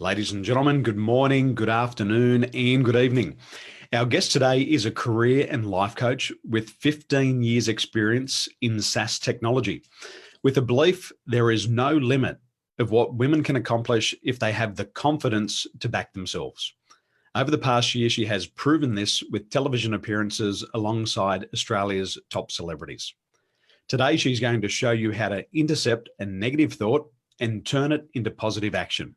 Ladies and gentlemen, good morning, good afternoon, and good evening. Our guest today is a career and life coach with 15 years experience in SaaS technology, with a belief there is no limit of what women can accomplish if they have the confidence to back themselves. Over the past year, she has proven this with television appearances alongside Australia's top celebrities. Today, she's going to show you how to intercept a negative thought and turn it into positive action.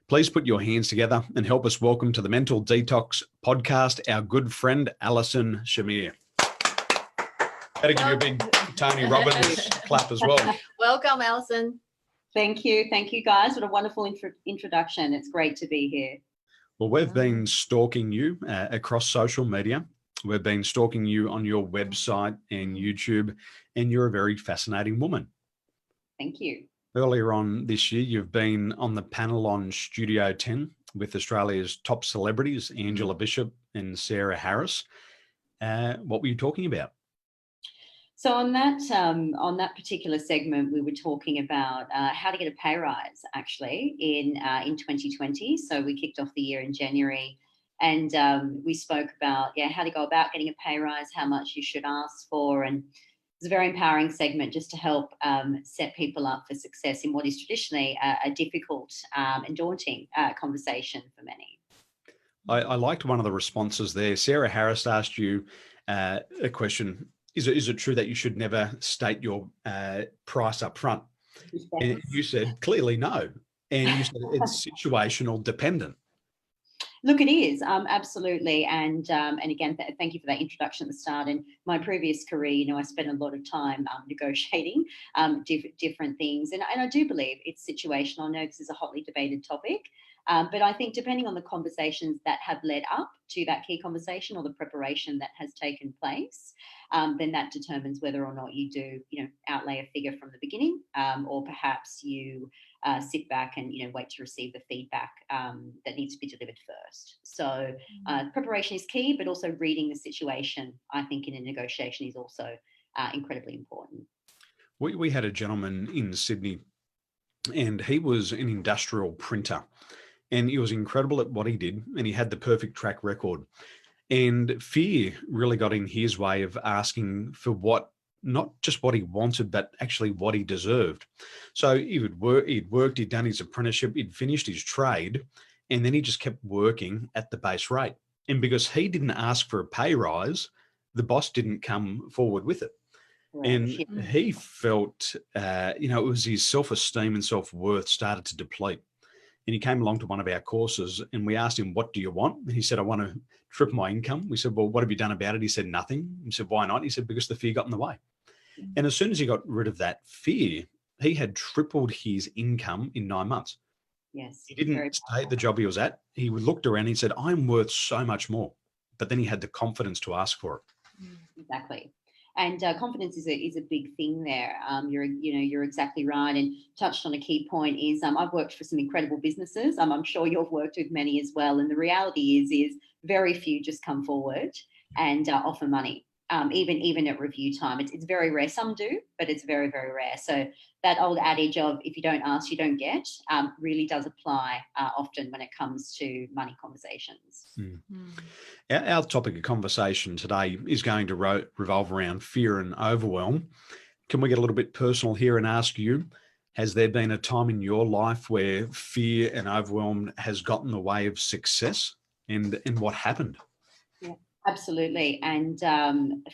Please put your hands together and help us welcome to the Mental Detox podcast our good friend, Alison Shamir. Better give you a big Tony Robbins clap as well. Welcome, Alison. Thank you. Thank you, guys. What a wonderful introduction. It's great to be here. Well, we've been stalking you across social media. We've been stalking you on your website and YouTube, and you're a very fascinating woman. Thank you. Earlier on this year, you've been on the panel on Studio 10 with Australia's top celebrities, Angela Bishop and Sarah Harris. What were you talking about? So on that particular segment, we were talking about how to get a pay rise, actually, in 2020. So we kicked off the year in January, and we spoke about how to go about getting a pay rise, how much you should ask for, and it's a very empowering segment just to help set people up for success in what is traditionally a difficult and daunting conversation for many. I liked one of the responses there. Sarah Harris asked you a question. Is it true that you should never state your price up front? Yes. And you said, clearly no. And you said it's situational dependent. Look, it is absolutely, and again, thank you for that introduction at the start. In my previous career, I spent a lot of time negotiating different things, and I do believe it's situational. I know this is a hotly debated topic, but I think depending on the conversations that have led up to that key conversation or the preparation that has taken place, then that determines whether or not you do, outlay a figure from the beginning, or perhaps you sit back and wait to receive the feedback that needs to be delivered first. So preparation is key, but also reading the situation, I think, in a negotiation is also incredibly important. We had a gentleman in Sydney, and he was an industrial printer, and he was incredible at what he did, and he had the perfect track record. And fear really got in his way of asking for not just what he wanted, but actually what he deserved. So he'd worked, he'd done his apprenticeship, he'd finished his trade, and then he just kept working at the base rate. And because he didn't ask for a pay rise, the boss didn't come forward with it. Right. And he felt, it was his self-esteem and self-worth started to deplete. And he came along to one of our courses and we asked him, what do you want? And he said, I want to triple my income. We said, well, what have you done about it? He said, nothing. We said, why not? He said, because the fear got in the way. And as soon as he got rid of that fear, he had tripled his income in 9 months. Yes. He didn't stay at the job he was at. He looked around and he said, I'm worth so much more. But then he had the confidence to ask for it. Exactly. And confidence is a big thing there. You're exactly right, and touched on a key point. Is I've worked for some incredible businesses. I'm sure you've worked with many as well. And the reality is very few just come forward and offer money. Even at review time, it's very rare. Some do, but it's very, very rare. So that old adage of if you don't ask, you don't get, really does apply often when it comes to money conversations. Our topic of conversation today is going to revolve around fear and overwhelm. Can we get a little bit personal here and ask you, has there been a time in your life where fear and overwhelm has gotten in the way of success, and what happened? Yeah. Absolutely, and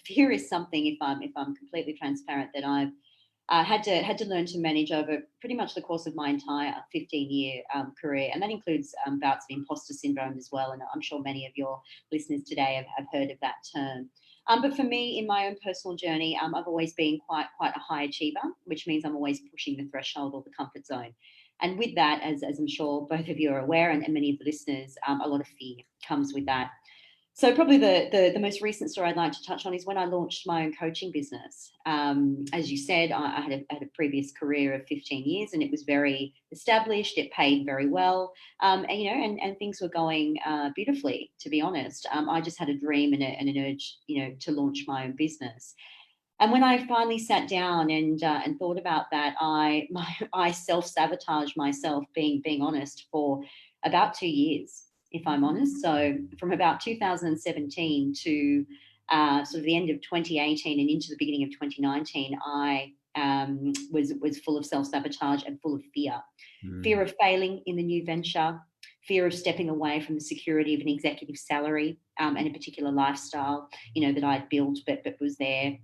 fear is something. If I'm completely transparent, that I've had to learn to manage over pretty much the course of my entire 15-year career, and that includes bouts of imposter syndrome as well. And I'm sure many of your listeners today have heard of that term. But for me, in my own personal journey, I've always been quite a high achiever, which means I'm always pushing the threshold or the comfort zone. And with that, as I'm sure both of you are aware, and many of the listeners, a lot of fear comes with that. So probably the most recent story I'd like to touch on is when I launched my own coaching business. As you said, I had a previous career of 15 years, and it was very established. It paid very well, and things were going beautifully. To be honest, I just had a dream and an urge, to launch my own business. And when I finally sat down and thought about that, I self-sabotaged myself, being honest, for about 2 years, if I'm honest. So from about 2017 to sort of the end of 2018 and into the beginning of 2019, I was full of self-sabotage and full of fear. Fear of failing in the new venture, fear of stepping away from the security of an executive salary and a particular lifestyle, that I'd built but was there.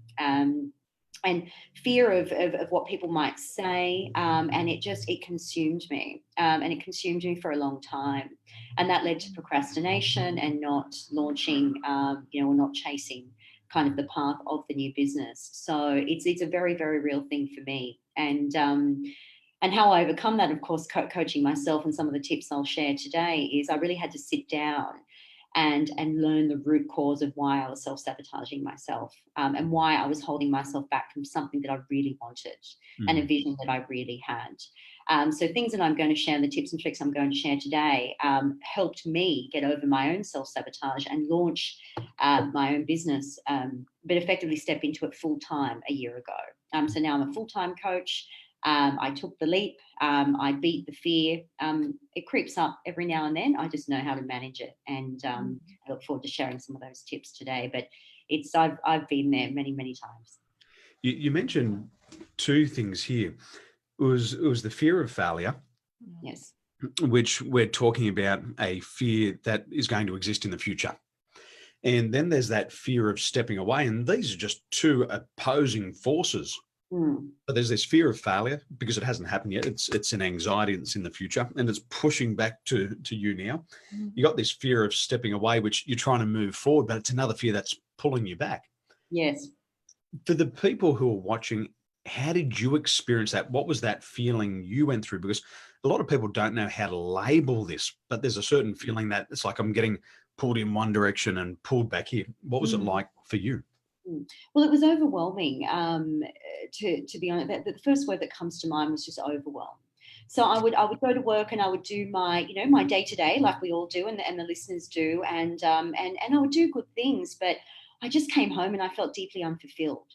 And fear of what people might say, and it consumed me, and it consumed me for a long time, and that led to procrastination and not launching, or not chasing kind of the path of the new business. So it's a very, very real thing for me, and how I overcome that, of course, coaching myself, and some of the tips I'll share today is I really had to sit down and learn the root cause of why I was self-sabotaging myself, and why I was holding myself back from something that I really wanted and a vision that I really had. So things that I'm going to share, the tips and tricks I'm going to share today, helped me get over my own self-sabotage and launch my own business, but effectively step into it full-time a year ago. So now I'm a full-time coach. I took the leap. I beat the fear. It creeps up every now and then. I just know how to manage it, and I look forward to sharing some of those tips today. But I've been there many, many times. You mentioned two things here. It was the fear of failure. Yes. Which we're talking about a fear that is going to exist in the future. And then there's that fear of stepping away. And these are just two opposing forces. But there's this fear of failure because it hasn't happened yet. It's an anxiety that's in the future, and it's pushing back to you now. You got this fear of stepping away, which you're trying to move forward, but it's another fear that's pulling you back. Yes. For the people who are watching, how did you experience that? What was that feeling you went through? Because a lot of people don't know how to label this, but there's a certain feeling that it's like I'm getting pulled in one direction and pulled back here. What was it like for you? Well, it was overwhelming. To be honest, the first word that comes to mind was just overwhelm. So I would go to work and I would do my my day to day, like we all do, and the listeners do, and I would do good things, but I just came home and I felt deeply unfulfilled.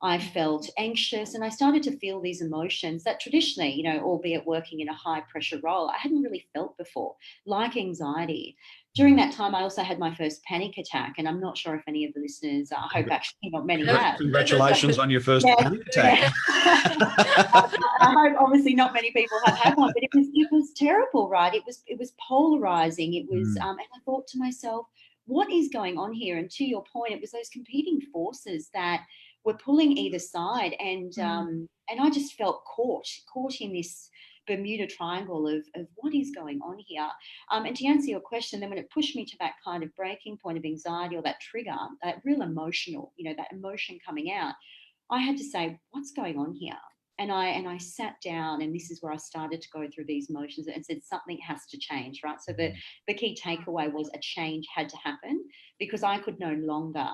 I felt anxious, and I started to feel these emotions that traditionally, albeit working in a high pressure role, I hadn't really felt before, like anxiety. During that time, I also had my first panic attack, and I'm not sure if any of the listeners, I hope actually not many have. Congratulations on your first panic attack. Yeah. I hope obviously not many people have had one, but it was terrible, right? It was polarizing. It was, and I thought to myself, what is going on here? And to your point, it was those competing forces that were pulling either side, and I just felt caught in this Bermuda Triangle of what is going on here. And to answer your question, then when it pushed me to that kind of breaking point of anxiety, or that trigger, that real emotional, that emotion coming out, I had to say, what's going on here? And I sat down, and this is where I started to go through these motions and said, something has to change, right? So the key takeaway was a change had to happen, because I could no longer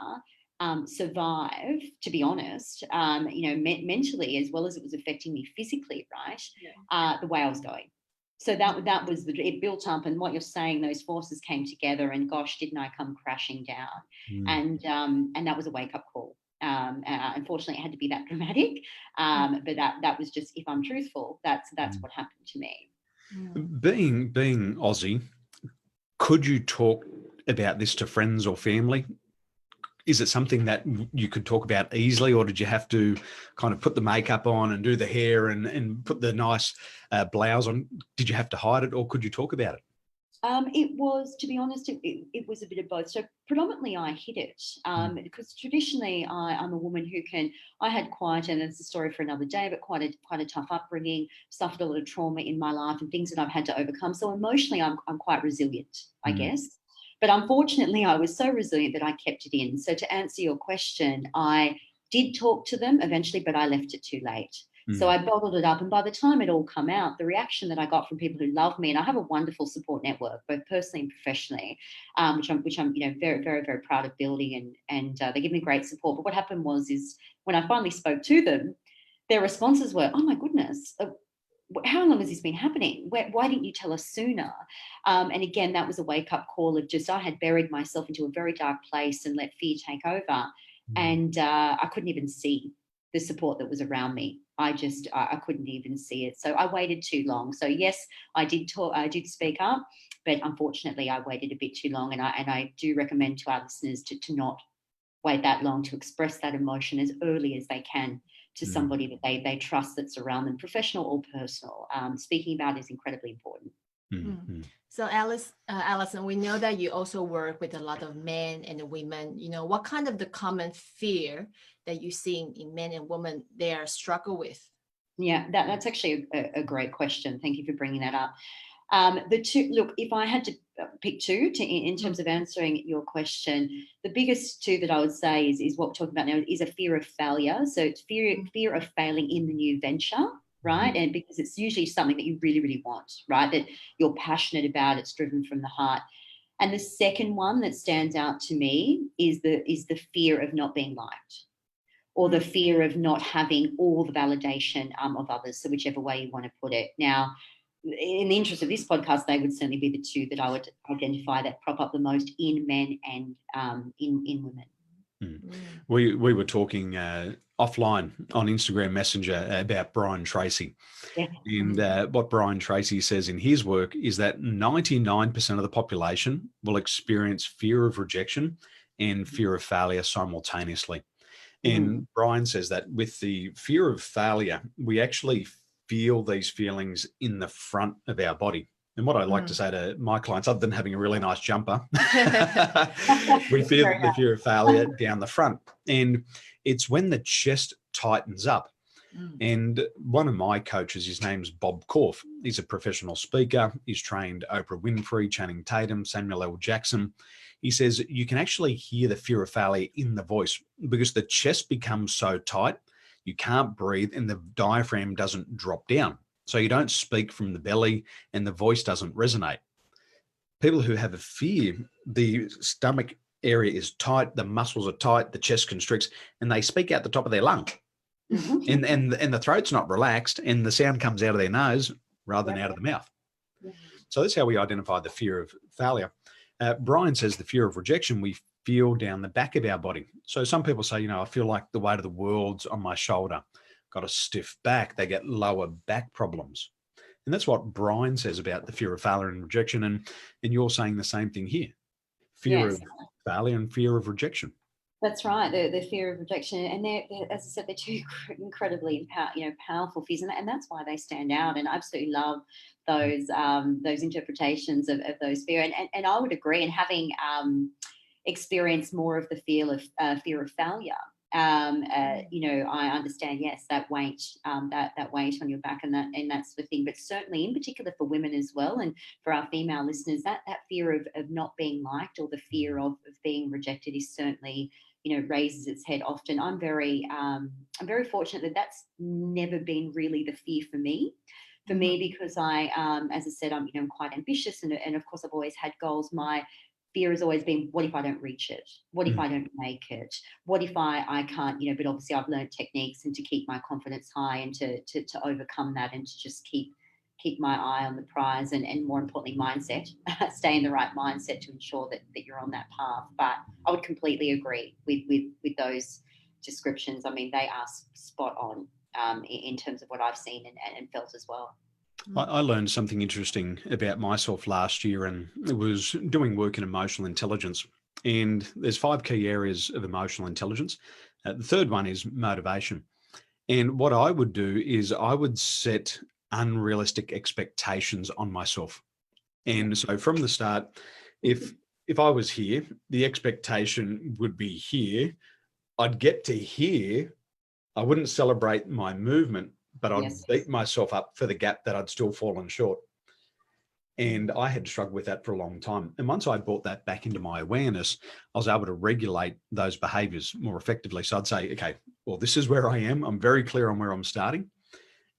survive, to be honest, mentally, as well as it was affecting me physically, right? Yeah. The way I was going. So that was it built up, and what you're saying, those forces came together, and gosh, didn't I come crashing down? And that was a wake up call. Unfortunately, it had to be that dramatic, but that was just, if I'm truthful, that's what happened to me. Being Aussie, could you talk about this to friends or family? Is it something that you could talk about easily, or did you have to kind of put the makeup on and do the hair and put the nice blouse on? Did you have to hide it, or could you talk about it? It was, to be honest, it was a bit of both. So predominantly I hid it, because traditionally I'm a woman who I had quite, and it's a story for another day, but quite a tough upbringing, suffered a lot of trauma in my life and things that I've had to overcome. So emotionally I'm quite resilient, I guess. But unfortunately, I was so resilient that I kept it in. So to answer your question, I did talk to them eventually, but I left it too late. So I bottled it up. And by the time it all come out, the reaction that I got from people who love me, and I have a wonderful support network, both personally and professionally, which I'm very, very, very proud of building, and they give me great support. But what happened is when I finally spoke to them, their responses were, oh my goodness, how long has this been happening? Why didn't you tell us sooner? And again, that was a wake-up call of just, I had buried myself into a very dark place and let fear take over. And I couldn't even see the support that was around me. I couldn't even see it. So I waited too long. So yes, I did talk, I did speak up, but unfortunately I waited a bit too long, and I do recommend to our listeners to not wait that long, to express that emotion as early as they can to Mm. somebody that they trust, that's around them, professional or personal. Speaking about it is incredibly important. Mm. Mm. Mm. So Alison, we know that you also work with a lot of men and women. What kind of the common fear that you see in men and women they are struggle with? Yeah, that's actually a great question. Thank you for bringing that up. The two, look, if I had to pick two in terms of answering your question, the biggest two that I would say is what we're talking about now is a fear of failure. So it's fear of failing in the new venture, right? And because it's usually something that you really, really want, right? That you're passionate about, it's driven from the heart. And the second one that stands out to me is the fear of not being liked, or the fear of not having all the validation of others. So whichever way you want to put it. Now, in the interest of this podcast, they would certainly be the two that I would identify that prop up the most in men and in women. Mm. Mm. We were talking offline on Instagram Messenger about Brian Tracy. Yeah. And what Brian Tracy says in his work is that 99% of the population will experience fear of rejection and fear of failure simultaneously. And Brian says that with the fear of failure, we actually feel these feelings in the front of our body. And what I like to say to my clients, other than having a really nice jumper, we feel Very the fear of failure down the front. And it's when the chest tightens up. Mm. And one of my coaches, his name's Bob Korf. He's a professional speaker. He's trained Oprah Winfrey, Channing Tatum, Samuel L. Jackson. He says you can actually hear the fear of failure in the voice because the chest becomes so tight, you can't breathe and the diaphragm doesn't drop down. So you don't speak from the belly and the voice doesn't resonate. People who have a fear, the stomach area is tight, the muscles are tight, the chest constricts, and they speak out the top of their lung. And the throat's not relaxed and the sound comes out of their nose rather than out of the mouth. So that's how we identify the fear of failure. Brian says the fear of rejection we feel down the back of our body. So some people say, I feel like the weight of the world's on my shoulder, got a stiff back, they get lower back problems. And that's what Brian says about the fear of failure and rejection. And you're saying the same thing here. Fear of failure and fear of rejection. That's right. The fear of rejection, and they're, as I said, they're two incredibly powerful fears, and that's why they stand out. And I absolutely love those interpretations of those fear. And I would agree. And having experienced more of the fear of failure, I understand. Yes, that weight on your back, and that's the thing. But certainly, in particular for women as well, and for our female listeners, that fear of not being liked, or the fear of being rejected, is certainly raises its head often. I'm very fortunate that that's never been really the fear for me. Because I, as I said, I'm quite ambitious, and of course I've always had goals. My fear has always been, what if I don't reach it? What if I don't make it? What if I can't, but obviously I've learned techniques and to keep my confidence high and to overcome that, and to just keep my eye on the prize, and more importantly, mindset, stay in the right mindset to ensure that you're on that path. But I would completely agree with those descriptions. I mean, they are spot on in terms of what I've seen and felt as well. I learned something interesting about myself last year, and it was doing work in emotional intelligence. And there's 5 key areas of emotional intelligence. The third one is motivation. And what I would do is I would set unrealistic expectations on myself. And so from the start, if I was here, the expectation would be here. I'd get to here. I wouldn't celebrate my movement, but I'd beat myself up for the gap that I'd still fallen short. And I had struggled with that for a long time. And once I brought that back into my awareness, I was able to regulate those behaviors more effectively. So I'd say, okay, well, this is where I am. I'm very clear on where I'm starting.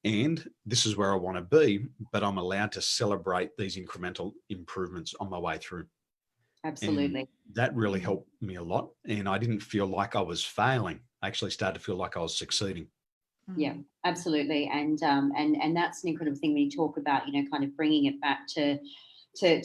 And this is where I want to be, but I'm allowed to celebrate these incremental improvements on my way through. Absolutely. And that really helped me a lot. And I didn't feel like I was failing. I actually started to feel like I was succeeding. Yeah, absolutely. And that's an incredible thing when you talk about, kind of bringing it back to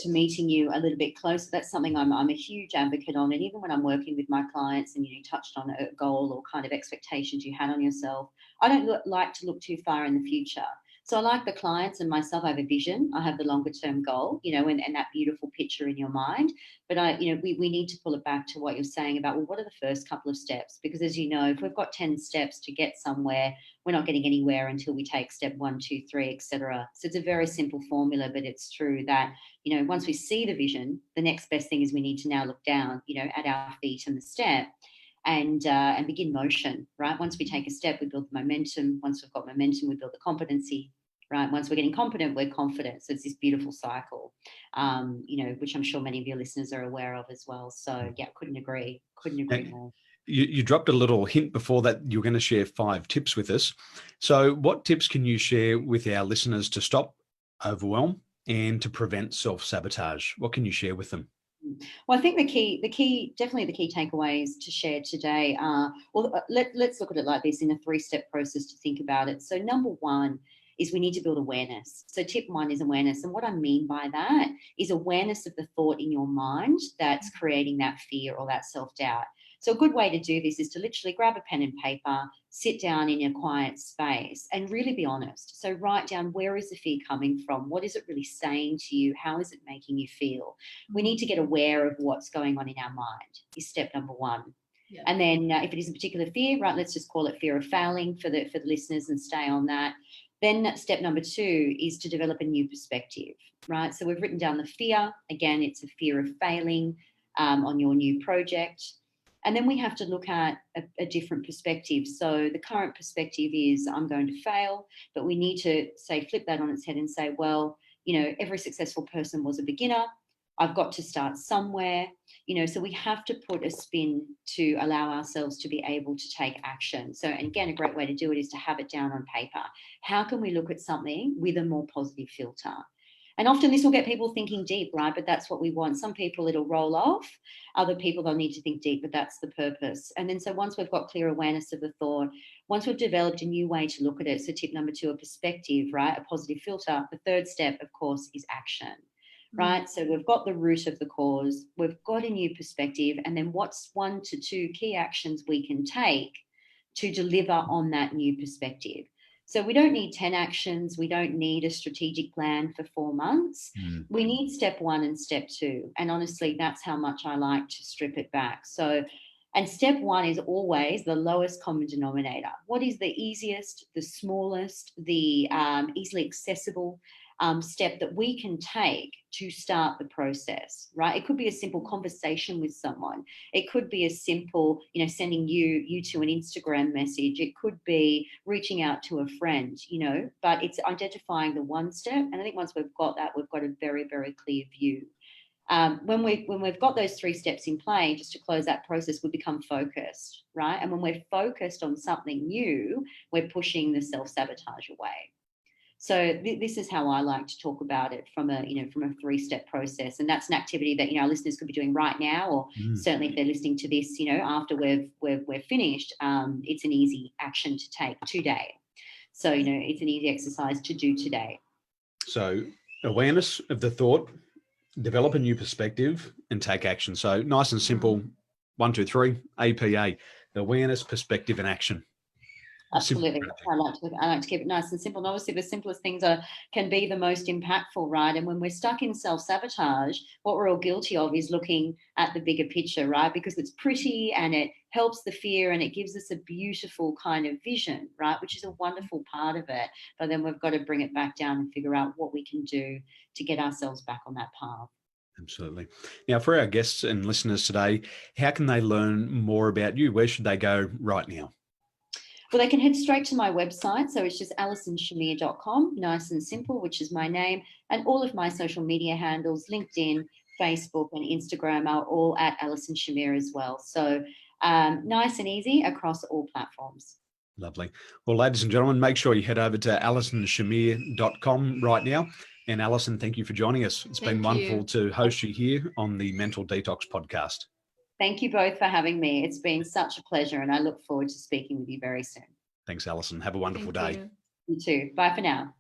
meeting you a little bit closer. That's something I'm a huge advocate on. And even when I'm working with my clients, and you touched on a goal or kind of expectations you had on yourself, I don't like to look too far in the future. So I like the clients and myself, I have a vision. I have the longer term goal, and that beautiful picture in your mind. But we need to pull it back to what you're saying about, well, what are the first couple of steps? Because as you know, if we've got 10 steps to get somewhere, we're not getting anywhere until we take step 1, 2, 3, etc. So it's a very simple formula, but it's true that, once we see the vision, the next best thing is we need to now look down, at our feet and the step and begin motion, right? Once we take a step, we build the momentum. Once we've got momentum, we build the competency. Right. Once we're getting competent, we're confident. So it's this beautiful cycle, which I'm sure many of your listeners are aware of as well. So yeah, couldn't agree more. You dropped a little hint before that you're going to share 5 tips with us. So what tips can you share with our listeners to stop overwhelm and to prevent self-sabotage? What can you share with them? Well, I think definitely the key takeaways to share today are, let's look at it like this in a 3-step process to think about it. So number 1 is we need to build awareness. So tip 1 is awareness. And what I mean by that is awareness of the thought in your mind that's creating that fear or that self-doubt. So a good way to do this is to literally grab a pen and paper, sit down in a quiet space and really be honest. So write down, where is the fear coming from? What is it really saying to you? How is it making you feel? We need to get aware of what's going on in our mind is step number 1. Yeah. And then if it is a particular fear, right, let's just call it fear of failing for the listeners and stay on that. Then step number 2 is to develop a new perspective, right? So we've written down the fear. Again, it's a fear of failing on your new project. And then we have to look at a different perspective. So the current perspective is I'm going to fail, but we need to flip that on its head and say, well, every successful person was a beginner. I've got to start somewhere, so we have to put a spin to allow ourselves to be able to take action. So, and again, a great way to do it is to have it down on paper. How can we look at something with a more positive filter? And often this will get people thinking deep, right? But that's what we want. Some people it'll roll off. Other people, they'll need to think deep, but that's the purpose. And then so once we've got clear awareness of the thought, once we've developed a new way to look at it, so tip number 2, a perspective, right? A positive filter. The 3rd step, of course, is action. Right. So we've got the root of the cause, we've got a new perspective, and then what's 1 to 2 key actions we can take to deliver on that new perspective. So we don't need 10 actions. We don't need a strategic plan for 4 months. We need step 1 and step 2. And honestly, that's how much I like to strip it back. So, and step 1 is always the lowest common denominator. What is the easiest, the smallest, the easily accessible step that we can take to start the process, right? It could be a simple conversation with someone. It could be a simple, sending you to an Instagram message. It could be reaching out to a friend, but it's identifying the 1 step. And I think once we've got that, we've got a very, very clear view. When we've got those 3 steps in play, just to close that process, we become focused, right? And when we're focused on something new, we're pushing the self-sabotage away. So this is how I like to talk about it from a 3-step process. And that's an activity that, our listeners could be doing right now, or certainly if they're listening to this, after we're finished, it's an easy action to take today. So, it's an easy exercise to do today. So awareness of the thought, develop a new perspective and take action. So nice and simple, 1, 2, 3, APA, awareness, perspective and action. Absolutely. I like to keep it nice and simple. And obviously the simplest things can be the most impactful, right? And when we're stuck in self-sabotage, what we're all guilty of is looking at the bigger picture, right? Because it's pretty and it helps the fear and it gives us a beautiful kind of vision, right? Which is a wonderful part of it. But then we've got to bring it back down and figure out what we can do to get ourselves back on that path. Absolutely. Now, for our guests and listeners today, how can they learn more about you? Where should they go right now? Well, they can head straight to my website. So it's just AlisonShamir.com, nice and simple, which is my name. And all of my social media handles, LinkedIn, Facebook and Instagram, are all at Alison Shamir as well. So nice and easy across all platforms. Lovely. Well, ladies and gentlemen, make sure you head over to AlisonShamir.com right now. And Alison, thank you for joining us. It's been wonderful to host you here on the Mental Detox podcast. Thank you both for having me. It's been such a pleasure and I look forward to speaking with you very soon. Thanks, Alison. Have a wonderful day. You too. Bye for now.